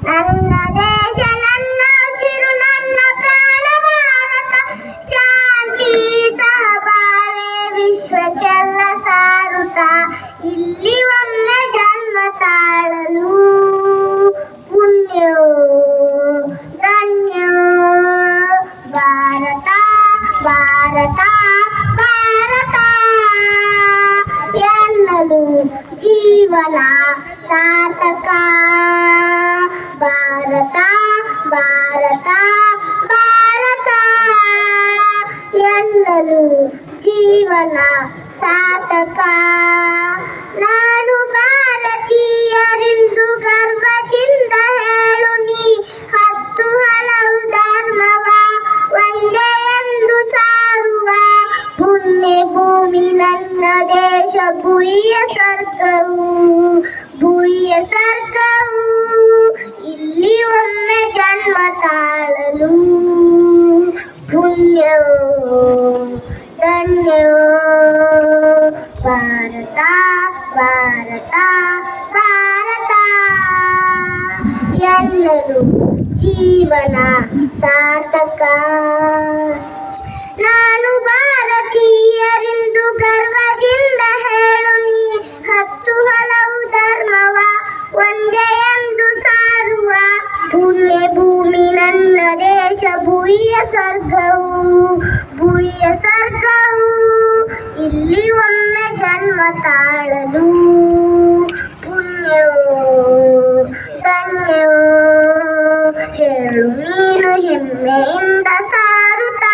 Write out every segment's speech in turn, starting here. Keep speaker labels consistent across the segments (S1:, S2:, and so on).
S1: ನನ್ನ ದೇಶ ನನ್ನ ಉಸಿರು ನನ್ನ ಪ್ರಾಣ ಭಾರತ ಶಾಂತಿ ಸಹಬಾಳ್ವೆ ವಿಶ್ವಕ್ಕೆಲ್ಲ ಸಾರುತ್ತ ಇಲ್ಲಿ ಒಮ್ಮೆ ಜನ್ಮ ತಾಳಲು ಪುಣ್ಯೋ ಧನ್ಯೋ ಭಾರತ ಭಾರತ ಭಾರತ ಎನ್ನಲು ಜೀವನ ಸಾರ್ಥಕ ಭಾರತ ಭಾರತ ಭಾರತ ಎನ್ನಲು ಜೀವನ ಸಾರ್ಥಕ ನಾನು ಭಾರತೀಯರೆಂದು ಗರ್ವದಿಂದ ಹೇಳು ನೀ ಹತ್ತು ಹಲವು ಧರ್ಮವ ಒಂದೇ ಎಂದು ಸಾರುವ ಪುಣ್ಯ ಭೂಮಿ ನನ್ನ ದೇಶ ಭೂಯಿಯ ಸ್ವರ್ಗವು ಭೂಯಿಯ ಸ್ವರ್ಗವು ಇಲ್ಲಿ ಒಮ್ಮೆ ಜನ್ಮ ತಾಳಲು ಪುಣ್ಯವೋ ಧನ್ಯವೋ ಭಾರತ ಭಾರತ ಭಾರತ ಎನ್ನಲು ಜೀವನ ಸಾರ್ಥಕ ನಾನು ಭಾರತೀಯರೆಂದು ಗರ್ವದಿಂದ ಹೇಳು ನೀ ಹತ್ತು ಹಲವು ಧರ್ಮವ ಒಂದೇ ಎಂದು ಸಾರುವ ಪುಣ್ಯ ಭೂಮಿ ನನ್ನ ದೇಶ ಭೂಯಿಯ ಸ್ವರ್ಗವು ಭೂಯಿಯ ಸ್ವರ್ಗವು ಇಲ್ಲಿ ಒಮ್ಮೆ ಜನ್ಮ ತಾಳಲು ಪುಣ್ಯವೋ ಧನ್ಯವೋ ಹೇಳು ನೀನು ಹೆಮ್ಮೆಯಿಂದ ಸಾರುತ್ತಾ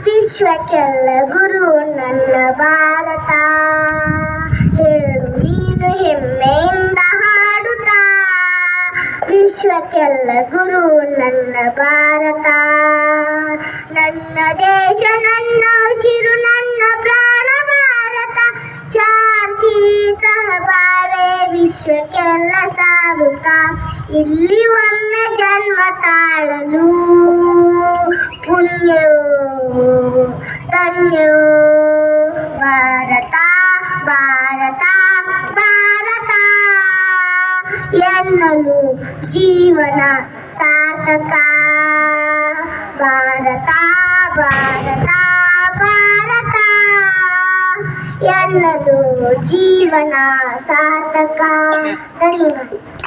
S1: ವಿಶ್ವಕ್ಕೆಲ್ಲ ಗುರು ನನ್ನ ಭಾರತ ಹೇಳು ನೀನು ಹೆಮ್ಮೆಯಿಂದ ಹಾಡುತ್ತಾ ವಿಶ್ವಕ್ಕೆಲ್ಲ ಗುರು ನನ್ನ ಭಾರತ ನನ್ನ ದೇಶ ನನ್ನ ಉಸಿರು ನನ್ನ ಪ್ರಾಣ ಭಾರತ ಶಾಂತಿ ಸಹಬಾಳ್ವೆ ವಿಶ್ವಕ್ಕೆಲ್ಲ ಸಾರುತ್ತಾ ಇಲ್ಲಿ ಒಮ್ಮೆ ಜನ್ಮ ತಾಳಲು ಪುಣ್ಯವೋ ಧನ್ಯವೋ ಭಾರತ ಭಾರತ ಭಾರತ ಎನ್ನಲು ಜೀವನ ಸಾರ್ಥಕ ಭಾರತ ಭಾರತ ಭಾರತ ಎನ್ನಲು ಜೀವನ ಸಾರ್ಥಕ ಧನ್ಯವಾದ.